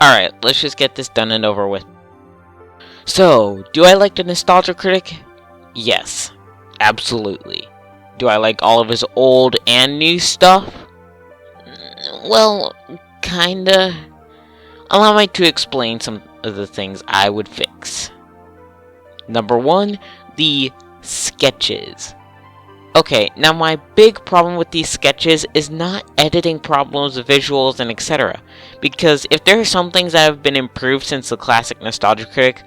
Alright, let's just get this done and over with. So, do I like the Nostalgia Critic? Yes, absolutely. Do I like all of his old and new stuff? Well, kinda. Allow me to explain some of the things I would fix. Number 1, the sketches. Okay, now my big problem with these sketches is not editing problems, visuals, and etc. Because if there are some things that have been improved since the classic Nostalgia Critic,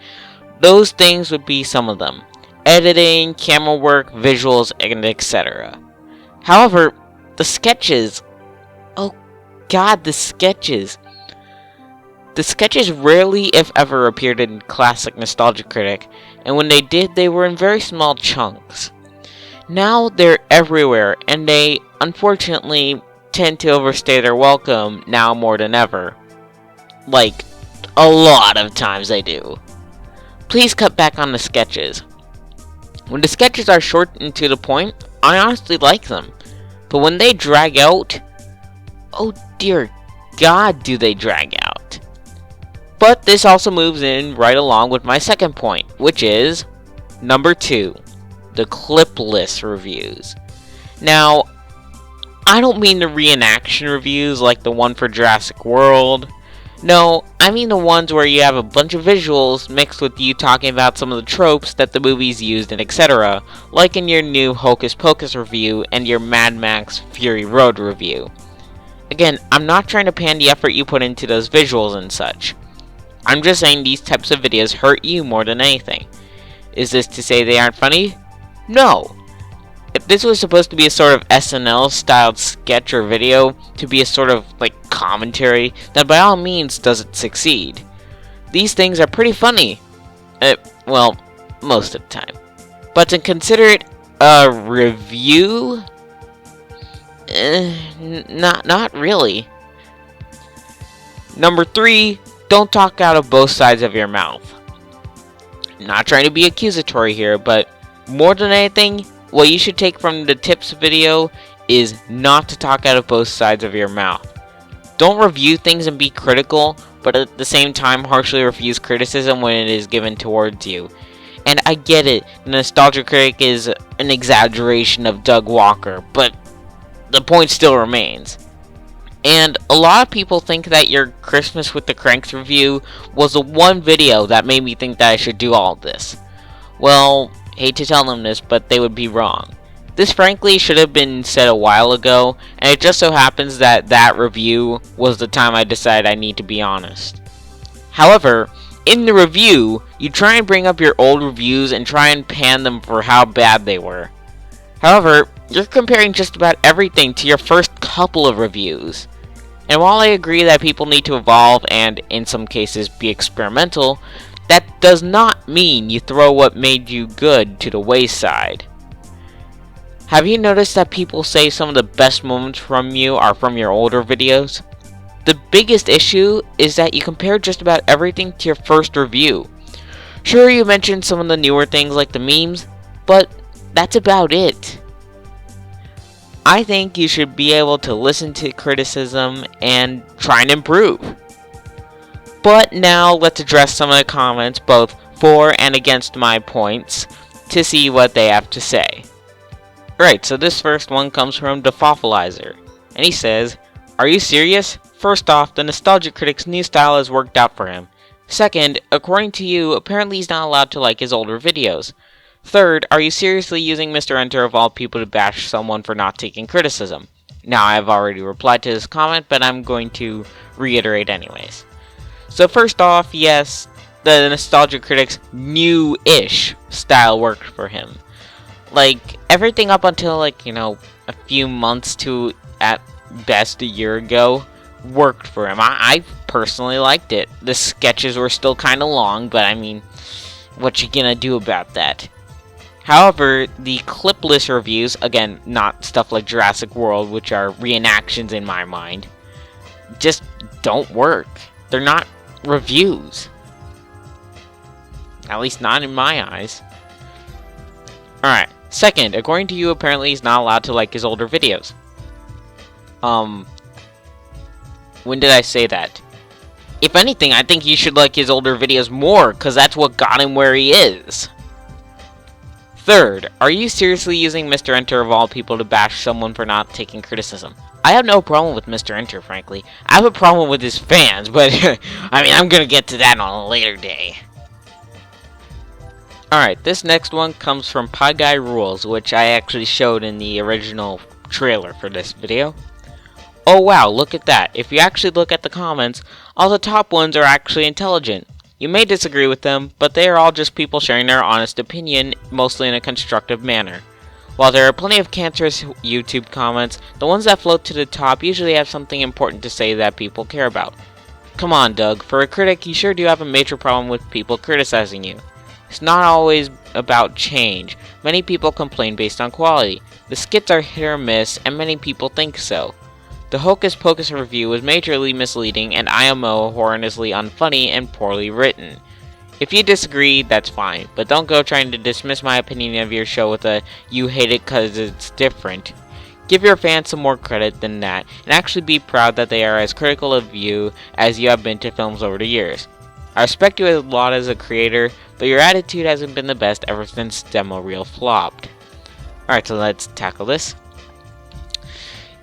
those things would be some of them. Editing, camera work, visuals, and etc. However, the sketches... Oh god, the sketches. The sketches rarely, if ever, appeared in classic Nostalgia Critic, and when they did, they were in very small chunks. Now they're everywhere, and they, unfortunately, tend to overstay their welcome now more than ever. Like, a lot of times they do. Please cut back on the sketches. When the sketches are short and to the point, I honestly like them. But when they drag out, oh dear god, do they drag out. But this also moves in right along with my second point, which is number 2. The clipless reviews. Now, I don't mean the reenaction reviews like the one for Jurassic World. No, I mean the ones where you have a bunch of visuals mixed with you talking about some of the tropes that the movies used and etc. Like in your new Hocus Pocus review and your Mad Max Fury Road review. Again, I'm not trying to pan the effort you put into those visuals and such. I'm just saying these types of videos hurt you more than anything. Is this to say they aren't funny? No. If this was supposed to be a sort of SNL styled sketch or video to be a sort of like commentary, then by all means does it succeed. These things are pretty funny. Well, most of the time. But to consider it a review? Not really. Number 3, don't talk out of both sides of your mouth. Not trying to be accusatory here, but more than anything, what you should take from the tips video is not to talk out of both sides of your mouth. Don't review things and be critical, but at the same time harshly refuse criticism when it is given towards you. And I get it, the Nostalgia Critic is an exaggeration of Doug Walker, but the point still remains. And a lot of people think that your Christmas with the Cranks review was the one video that made me think that I should do all of this. Well, hate to tell them this, but they would be wrong. This frankly should have been said a while ago, and it just so happens that that review was the time I decided I need to be honest. However, in the review, you try and bring up your old reviews and try and pan them for how bad they were. However, you're comparing just about everything to your first couple of reviews. And while I agree that people need to evolve and, in some cases, be experimental, that does not mean you throw what made you good to the wayside. Have you noticed that people say some of the best moments from you are from your older videos? The biggest issue is that you compare just about everything to your first review. Sure, you mentioned some of the newer things like the memes, but that's about it. I think you should be able to listen to criticism and try and improve. But now let's address some of the comments both for and against my points to see what they have to say. Right, so this first one comes from Defoffilizer, and he says, "Are you serious? First off, the Nostalgia Critic's new style has worked out for him. Second, according to you, apparently he's not allowed to like his older videos. Third, are you seriously using Mr. Enter of all people to bash someone for not taking criticism?" Now, I've already replied to this comment, but I'm going to reiterate anyways. So first off, yes, the Nostalgia Critic's new-ish style worked for him. Like, everything up until, like, a few months to, at best, a year ago, worked for him. I personally liked it. The sketches were still kind of long, but I mean, what you gonna do about that? However, the clipless reviews, again, not stuff like Jurassic World, which are reenactions in my mind, just don't work. They're not reviews. At least not in my eyes. Alright, second, according to you, apparently he's not allowed to like his older videos. When did I say that? If anything, I think you should like his older videos more, because that's what got him where he is. Third, are you seriously using Mr. Enter of all people to bash someone for not taking criticism? I have no problem with Mr. Enter, frankly. I have a problem with his fans, but I mean, I'm gonna get to that on a later day. Alright, this next one comes from Pie Guy Rules, which I actually showed in the original trailer for this video. Oh wow, look at that. If you actually look at the comments, all the top ones are actually intelligent. You may disagree with them, but they are all just people sharing their honest opinion, mostly in a constructive manner. While there are plenty of cancerous YouTube comments, the ones that float to the top usually have something important to say that people care about. Come on, Doug, for a critic, you sure do have a major problem with people criticizing you. It's not always about change. Many people complain based on quality. The skits are hit or miss, and many people think so. The Hocus Pocus review was majorly misleading and IMO horrendously unfunny and poorly written. If you disagree, that's fine, but don't go trying to dismiss my opinion of your show with a "you hate it cause it's different." Give your fans some more credit than that, and actually be proud that they are as critical of you as you have been to films over the years. I respect you a lot as a creator, but your attitude hasn't been the best ever since Demo Reel flopped. Alright, so let's tackle this.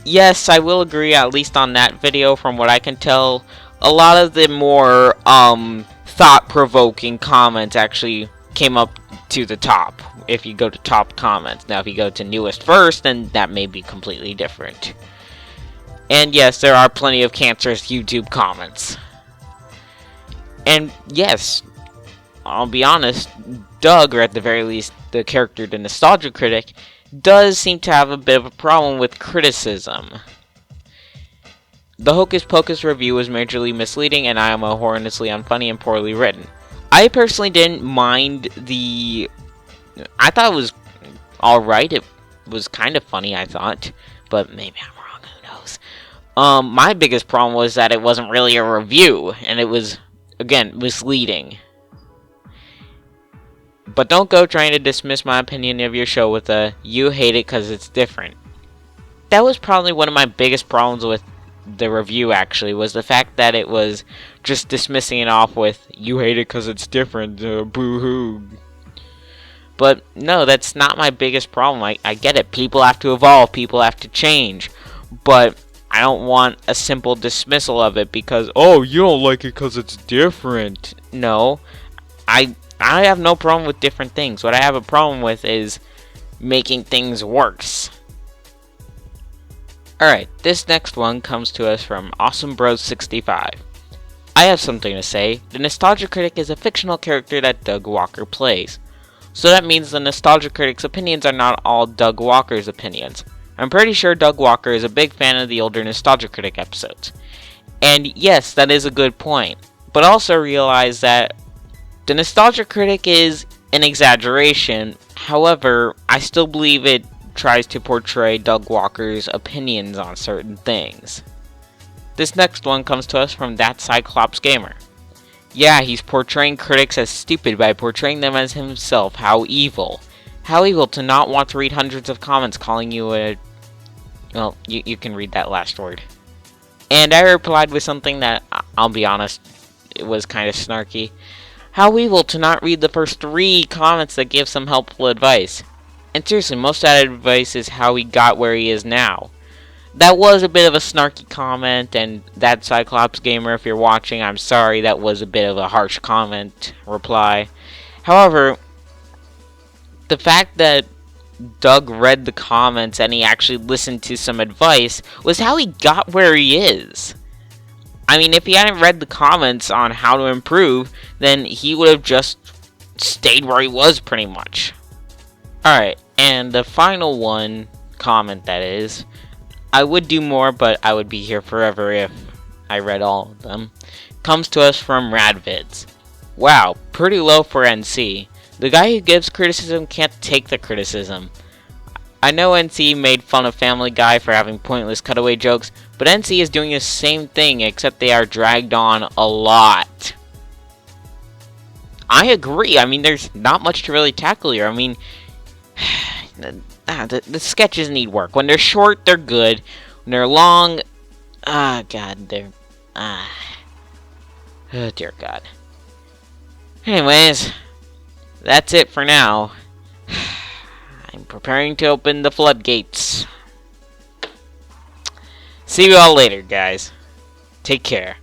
Yes, I will agree, at least on that video, from what I can tell, a lot of the more, thought-provoking comments actually came up to the top, if you go to top comments. Now, if you go to newest first, then that may be completely different. And yes, there are plenty of cancerous YouTube comments. And yes, I'll be honest, Doug, or at the very least, the character, the Nostalgia Critic, does seem to have a bit of a problem with criticism. The Hocus Pocus review was majorly misleading and I am horrendously unfunny and poorly written. I personally didn't mind I thought it was alright. It was kind of funny, I thought. But maybe I'm wrong, who knows. My biggest problem was that it wasn't really a review, and it was, again, misleading. But don't go trying to dismiss my opinion of your show with a "you hate it cause it's different." That was probably one of my biggest problems with the review, actually, was the fact that it was just dismissing it off with "you hate it cause it's different, boo-hoo." But no, that's not my biggest problem. I get it. People have to evolve. People have to change. But I don't want a simple dismissal of it because, oh, you don't like it cause it's different. No, I have no problem with different things. What I have a problem with is making things worse. Alright, this next one comes to us from AwesomeBros65. I have something to say. The Nostalgia Critic is a fictional character that Doug Walker plays. So that means the Nostalgia Critic's opinions are not all Doug Walker's opinions. I'm pretty sure Doug Walker is a big fan of the older Nostalgia Critic episodes. And yes, that is a good point. But also realize that the Nostalgia Critic is an exaggeration. However, I still believe it tries to portray Doug Walker's opinions on certain things. This next one comes to us from That Cyclops Gamer. Yeah, he's portraying critics as stupid by portraying them as himself. How evil. How evil to not want to read hundreds of comments calling you a... Well, you can read that last word. And I replied with something that, I'll be honest, it was kind of snarky. How evil to not read the first 3 comments that give some helpful advice. And seriously, most of that advice is how he got where he is now. That was a bit of a snarky comment, and That Cyclops Gamer, if you're watching, I'm sorry, that was a bit of a harsh comment reply. However, the fact that Doug read the comments and he actually listened to some advice was how he got where he is. I mean, if he hadn't read the comments on how to improve, then he would have just stayed where he was, pretty much. Alright, and the final one, comment that is, I would do more, but I would be here forever if I read all of them, comes to us from Radvids. Wow, pretty low for NC. The guy who gives criticism can't take the criticism. I know NC made fun of Family Guy for having pointless cutaway jokes, but NC is doing the same thing, except they are dragged on a lot. I agree. I mean, there's not much to really tackle here. I mean, the sketches need work. When they're short, they're good. When they're long, God, they're... Oh, dear God. Anyways, that's it for now. I'm preparing to open the floodgates. See you all later, guys. Take care.